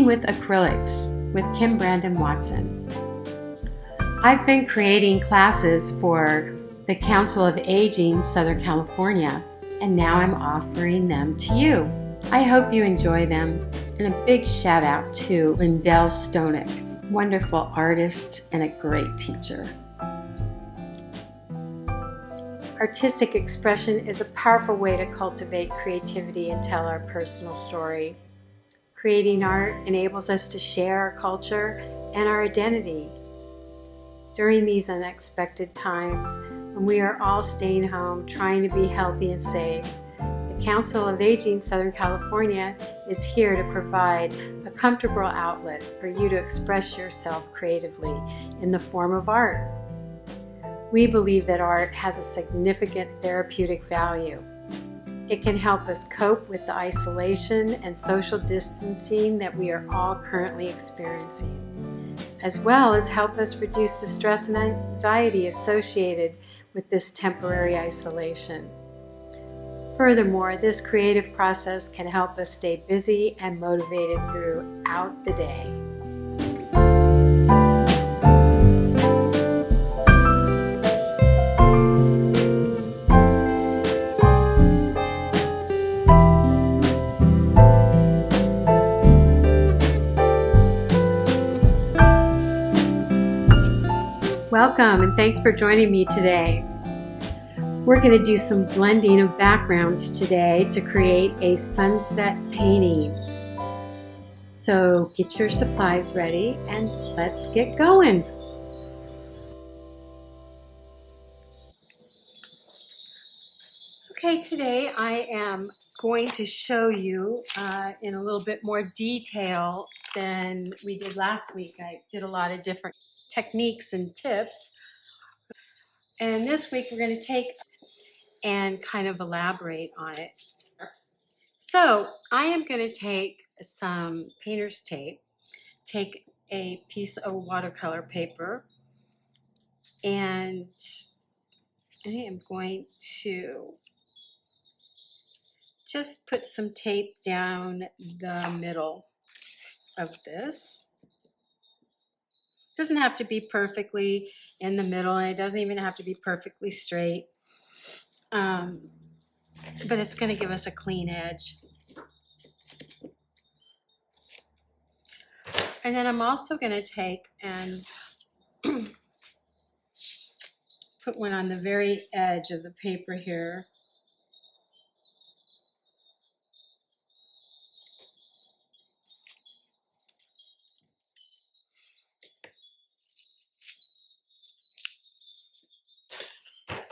with Acrylics with Kim Brandon Watson. I've been creating classes for the Council of Aging Southern California, and now I'm offering them to you. I hope you enjoy them, and a big shout out to Lindell Stonick, wonderful artist and a great teacher. Artistic expression is a powerful way to cultivate creativity and tell our personal story. Creating art enables us to share our culture and our identity. During these unexpected times, when we are all staying home, trying to be healthy and safe, the Council of Aging Southern California is here to provide a comfortable outlet for you to express yourself creatively in the form of art. We believe that art has a significant therapeutic value. It can help us cope with the isolation and social distancing that we are all currently experiencing, as well as help us reduce the stress and anxiety associated with this temporary isolation. Furthermore, this creative process can help us stay busy and motivated throughout the day. Welcome, and thanks for joining me today. We're going to do some blending of backgrounds today to create a sunset painting. So get your supplies ready and let's get going. Okay, today I am going to show you in a little bit more detail than we did last week. I did a lot of different techniques and tips. And this week we're going to take and kind of elaborate on it. So I am going to take some painter's tape, take a piece of watercolor paper, and I am going to just put some tape down the middle of this. It doesn't have to be perfectly in the middle, and it doesn't even have to be perfectly straight, but it's going to give us a clean edge. And then I'm also going to take and put one on the very edge of the paper here.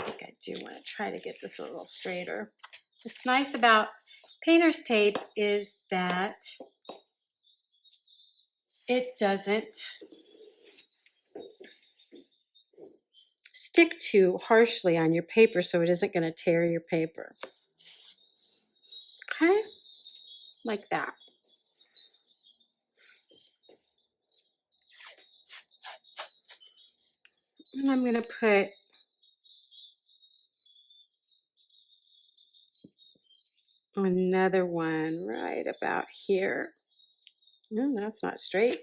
I do want to try to get this a little straighter. What's nice about painter's tape is that it doesn't stick too harshly on your paper, so it isn't going to tear your paper. Okay? Like that. And I'm going to put another one right about here. That's not straight.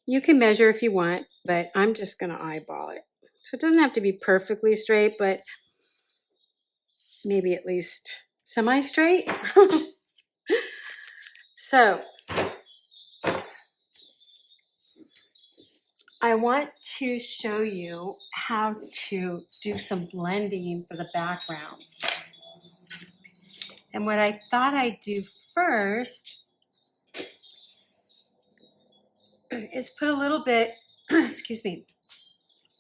You can measure if you want, but I'm just going to eyeball it. So it doesn't have to be perfectly straight, but maybe at least semi-straight. So I want to show you how to do some blending for the backgrounds. And what I thought I'd do first is put a little bit, excuse me,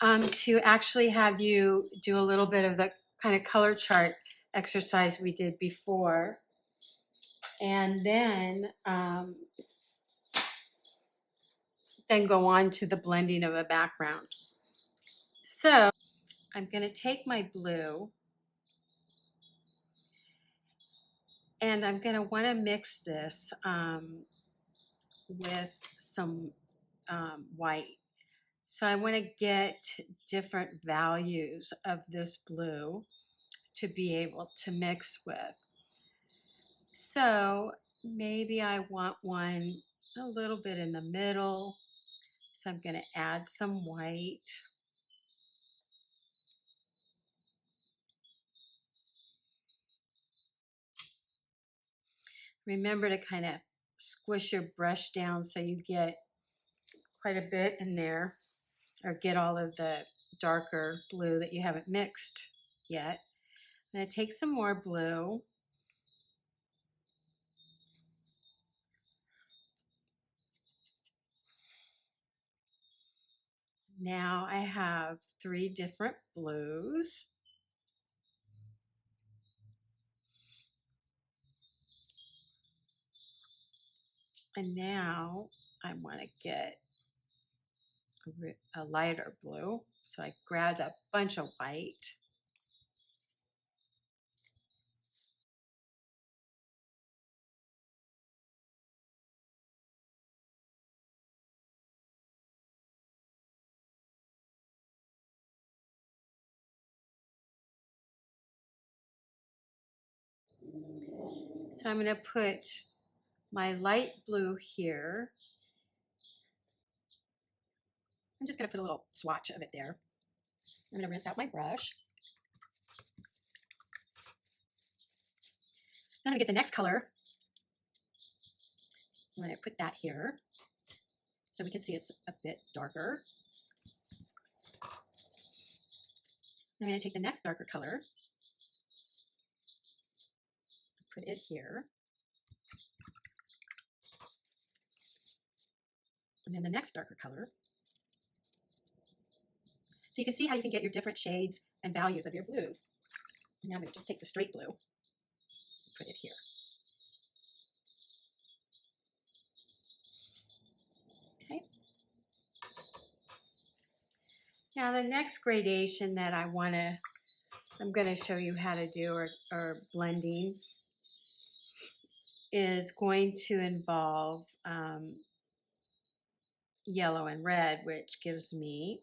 to actually have you do a little bit of the kind of color chart exercise we did before. And then go on to the blending of a background. So I'm going to take my blue and I'm going to want to mix this with some white. So I want to get different values of this blue to be able to mix with. So maybe I want one a little bit in the middle. So I'm going to add some white. Remember to kind of squish your brush down so you get quite a bit in there, or get all of the darker blue that you haven't mixed yet. I'm going to take some more blue. Now I have 3 different blues. And now I want to get a lighter blue. So I grabbed a bunch of white. So I'm going to put my light blue here. I'm just going to put a little swatch of it there. I'm going to rinse out my brush. Then I'm going to get the next color. I'm going to put that here so we can see it's a bit darker. I'm going to take the next darker color, put it here. And then the next darker color. So you can see how you can get your different shades and values of your blues. And now I'm going to just take the straight blue, put it here. Okay. Now the next gradation that I'm going to show you how to do, or blending, is going to involve yellow and red, which gives me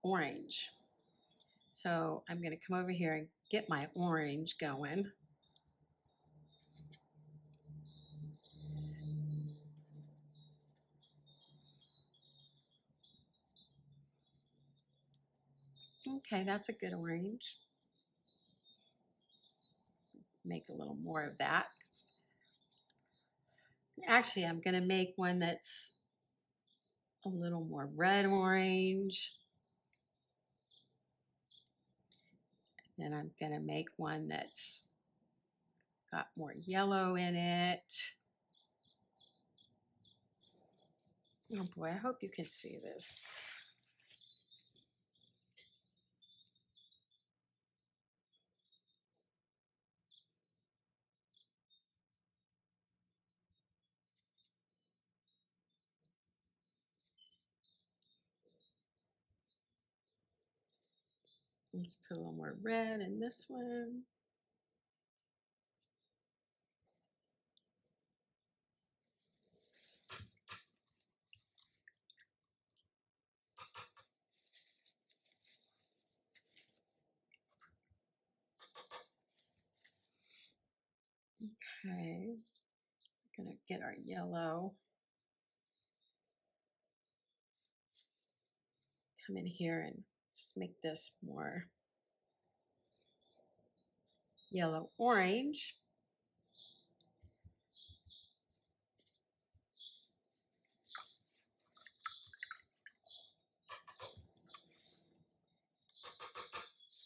orange. So I'm going to come over here and get my orange going. Okay, that's a good orange. Make a little more of that. Actually, I'm going to make one that's a little more red orange. Then I'm going to make one that's got more yellow in it. Oh boy, I hope you can see this. Let's put a little more red in this one. Okay, we're going to get our yellow. Come in here and just make this more yellow orange.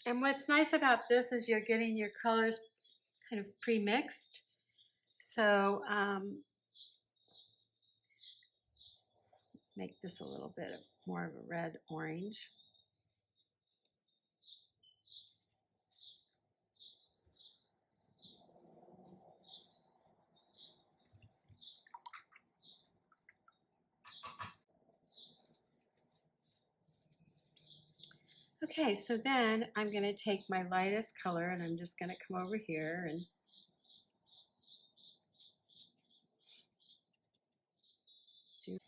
And what's nice about this is you're getting your colors kind of pre-mixed. So make this a little bit more of a red orange. Okay, so then I'm going to take my lightest color and I'm just going to come over here and do.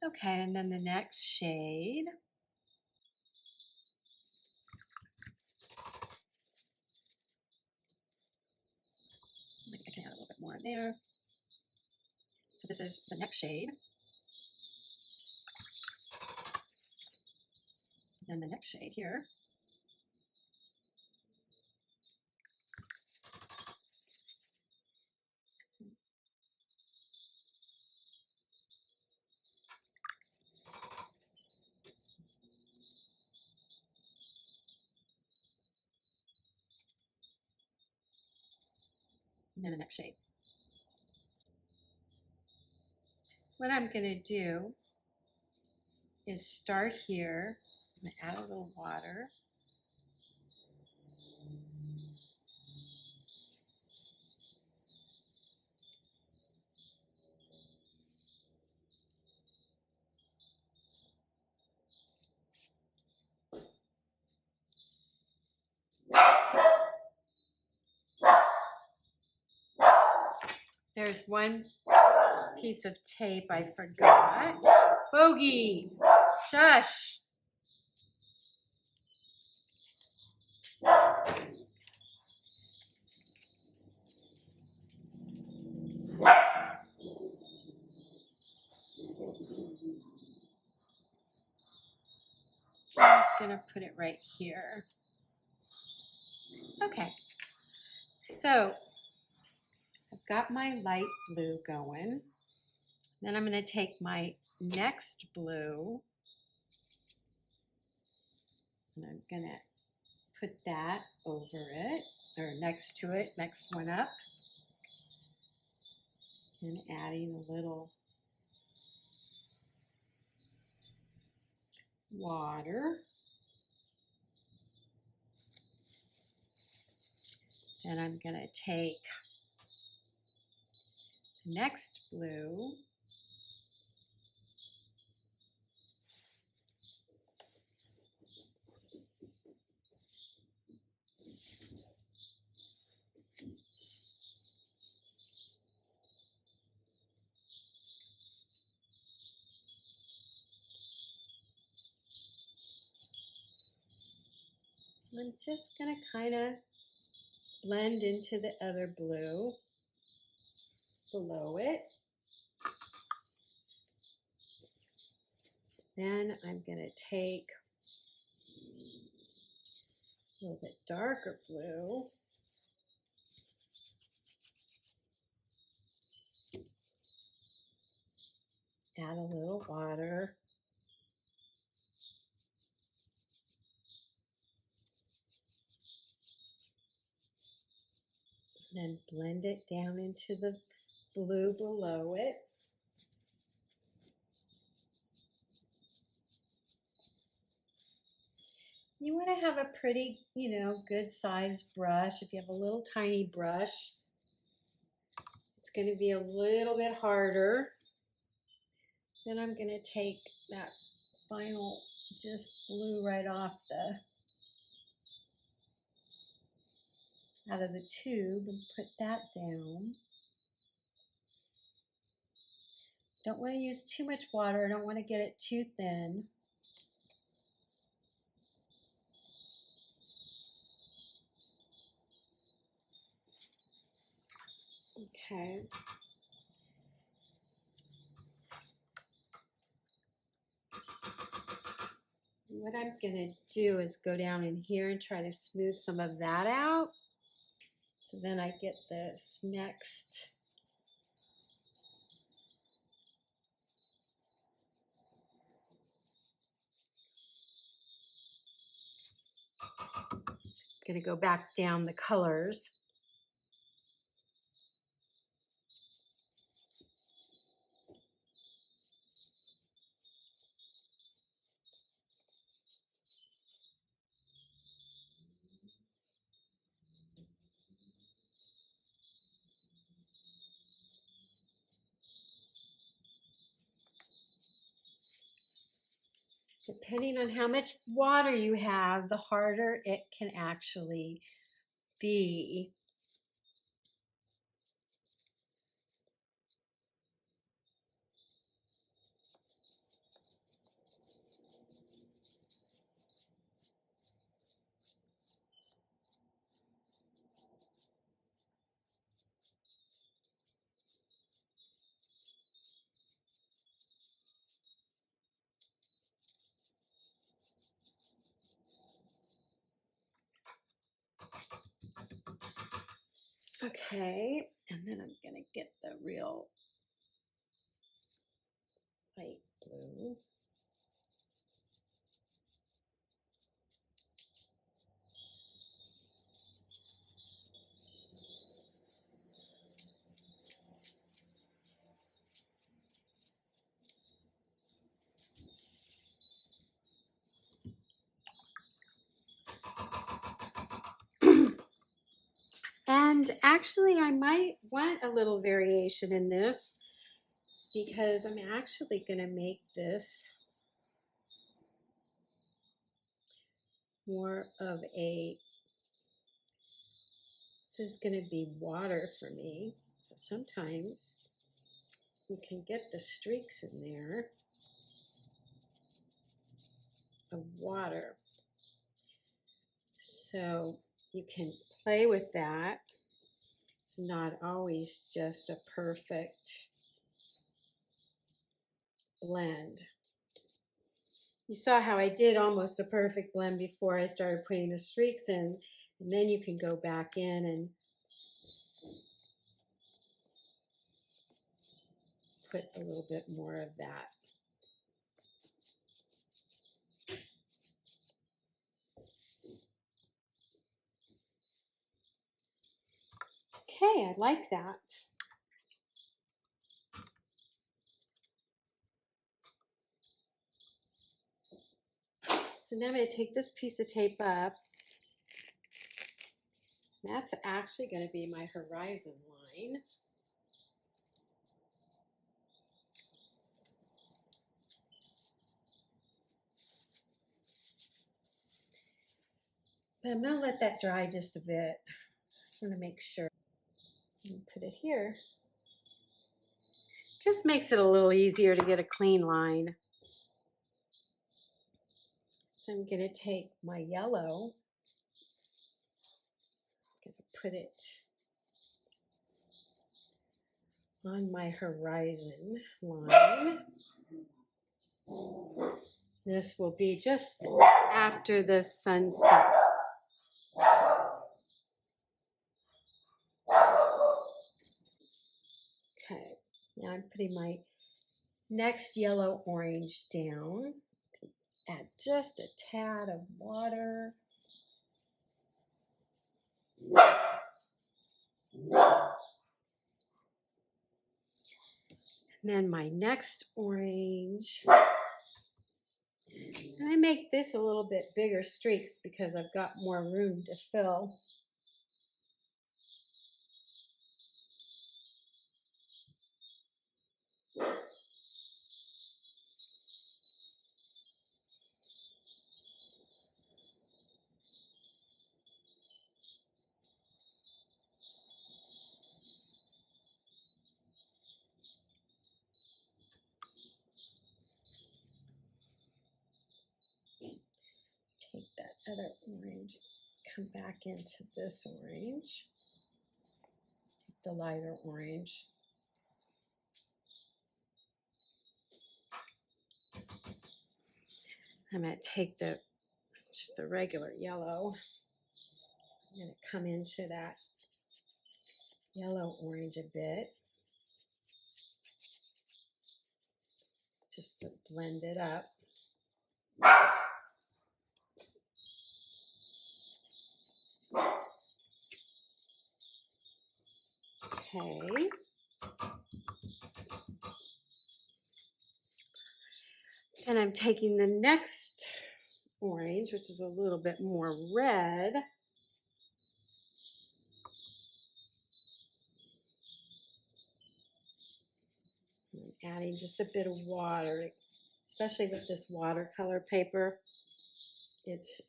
Okay, and then the next shade. I can add a little bit more. more there. So this is the next shade. And the next shade here. And then the next shade. What I'm going to do is start here. I'm going to add a little water. There's one piece of tape I forgot. Bogey! Shush! I'm gonna put it right here. Okay, so I've got my light blue going. Then I'm gonna take my next blue and I'm gonna put that over it, or next to it, next one up. And adding a little water. Then I'm going to take the next blue I'm just going to kind of blend into the other blue below it. Then I'm going to take a little bit darker blue. Add a little water. Then blend it down into the blue below it. You want to have a pretty, good sized brush. If you have a little tiny brush, it's going to be a little bit harder. Then I'm going to take that final just blue right off out of the tube and put that down. Don't want to use too much water. I don't want to get it too thin. Okay. What I'm going to do is go down in here and try to smooth some of that out. So then I get this next going to go back down the colors. Depending on how much water you have, the harder it can actually be. Okay, and then I'm gonna get the real light blue. And actually, I might want a little variation in this because I'm actually going to make this more of a, this is going to be water for me. So sometimes you can get the streaks in there of water. So you can play with that. It's not always just a perfect blend. You saw how I did almost a perfect blend before I started putting the streaks in, and then you can go back in and put a little bit more of that. Okay, I like that. So now I'm going to take this piece of tape up. That's actually going to be my horizon line. But I'm going to let that dry just a bit. Just want to make sure. And put it here. Just makes it a little easier to get a clean line. So I'm going to take my yellow. I'm going to put it on my horizon line. This will be just after the sun sets. Okay, now I'm putting my next yellow orange down. Add just a tad of water. And then my next orange. And I make this a little bit bigger streaks because I've got more room to fill. Take that other orange, come back into this orange. Take the lighter orange. I'm going to take just the regular yellow. I'm going to come into that yellow orange a bit. Just to blend it up. Okay. And I'm taking the next orange, which is a little bit more red. I'm adding just a bit of water, especially with this watercolor paper. It's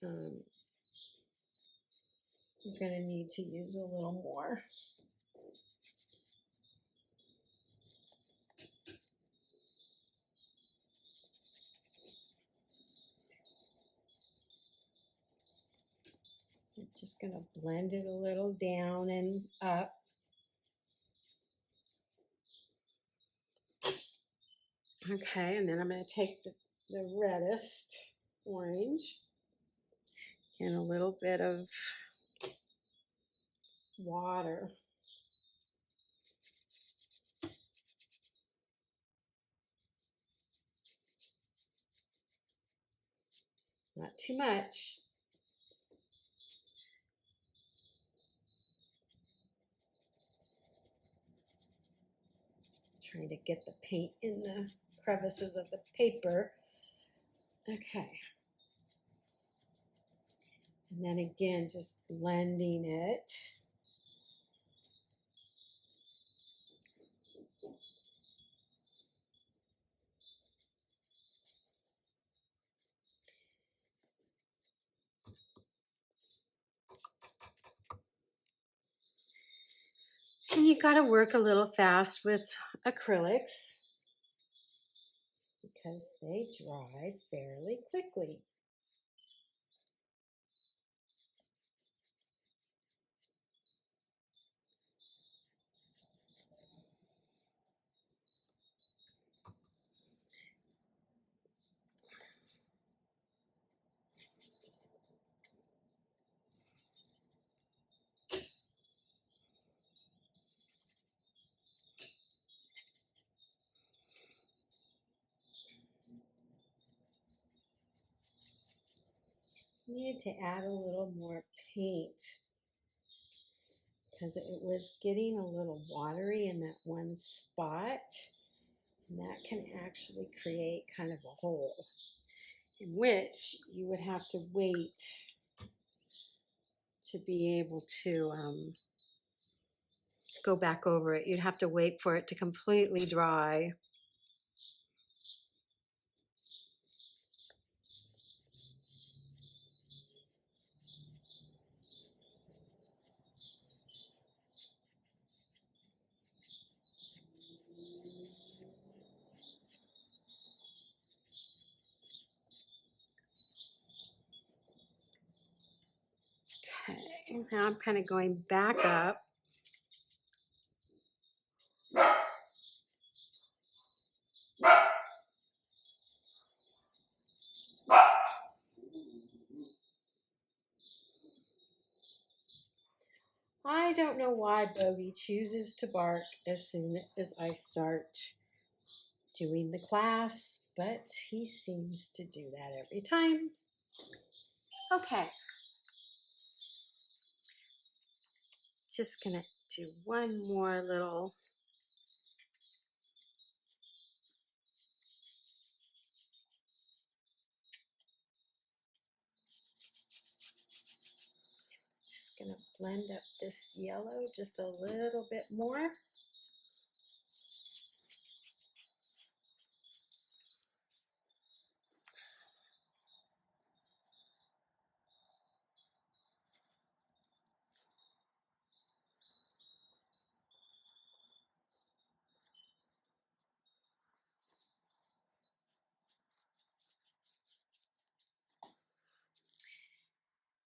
you're going to need to use a little more. I'm just going to blend it a little down and up. Okay, and then I'm going to take the reddest orange and a little bit of water. not too much. Trying to get the paint in the crevices of the paper. Okay. And then again, just blending it. And you got to work a little fast with acrylics because they dry fairly quickly. Needed to add a little more paint because it was getting a little watery in that one spot, and that can actually create kind of a hole in which you would have to wait to be able to go back over it. You'd have to wait for it to completely dry. Okay, now I'm kind of going back up. I don't know why Bogey chooses to bark as soon as I start doing the class, but he seems to do that every time. Okay. Just gonna do one more little just gonna blend up this yellow just a little bit more.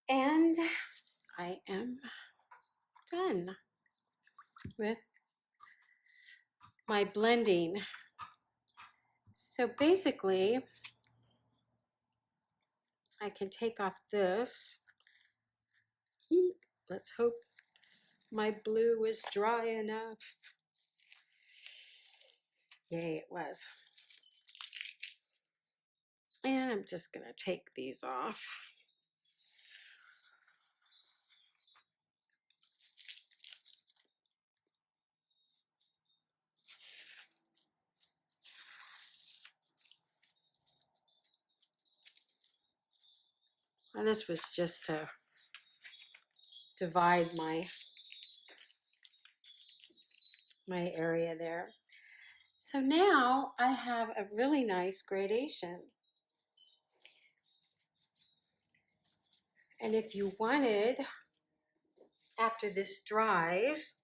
And I am done with my blending. So basically, I can take off this. Let's hope my blue is dry enough. Yay, it was. And I'm just gonna take these off. And this was just to divide my area there. So now I have a really nice gradation. And if you wanted, after this dries,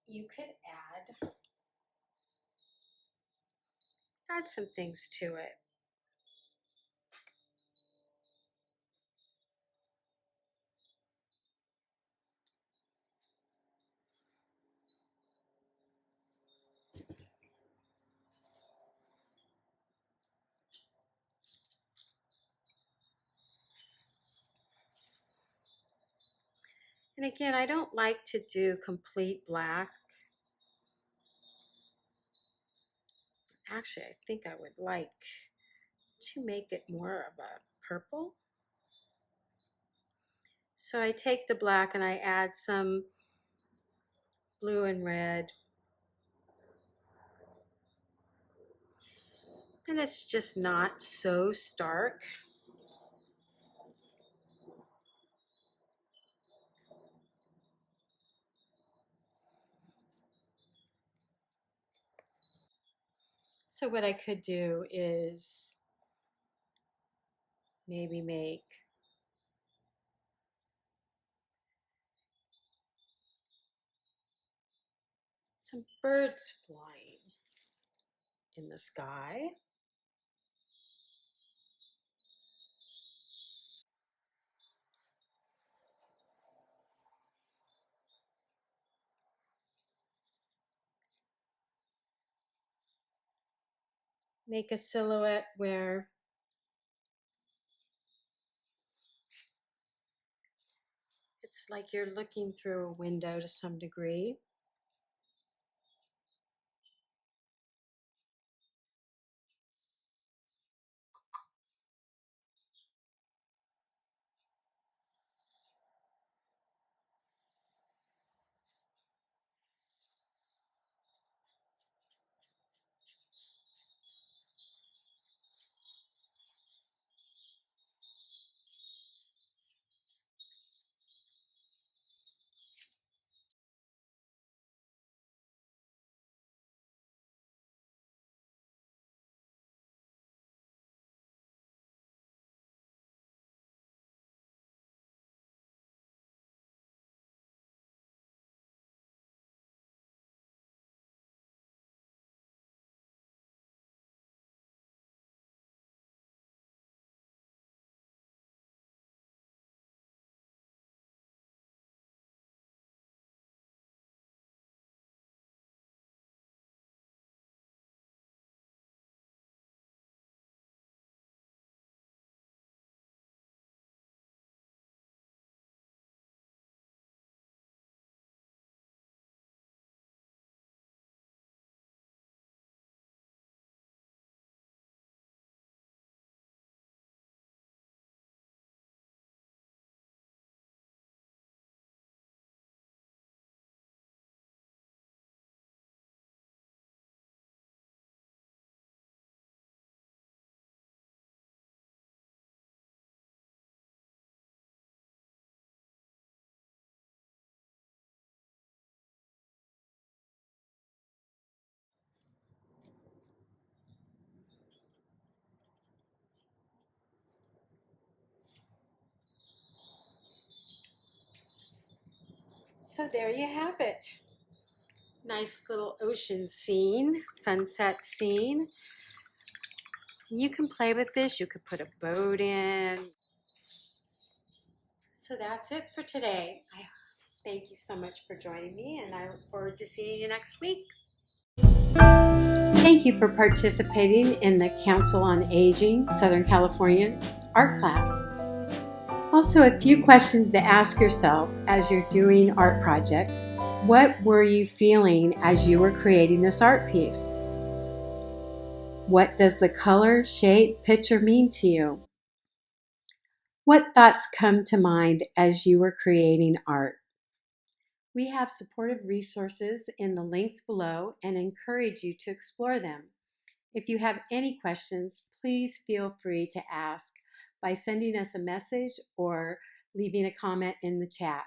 you could add some things to it. And again, I don't like to do complete black. Actually, I think I would like to make it more of a purple. So I take the black and I add some blue and red. And it's just not so stark. So what I could do is maybe make some birds flying in the sky. Make a silhouette where it's like you're looking through a window to some degree. So there you have it. Nice little ocean scene, sunset scene. You can play with this. You could put a boat in. So that's it for today. I thank you so much for joining me, and I look forward to seeing you next week. Thank you for participating in the Council on Aging Southern California art class. Also, a few questions to ask yourself as you're doing art projects. What were you feeling as you were creating this art piece? What does the color, shape, picture mean to you? What thoughts come to mind as you were creating art? We have supportive resources in the links below and encourage you to explore them. If you have any questions, please feel free to ask by sending us a message or leaving a comment in the chat.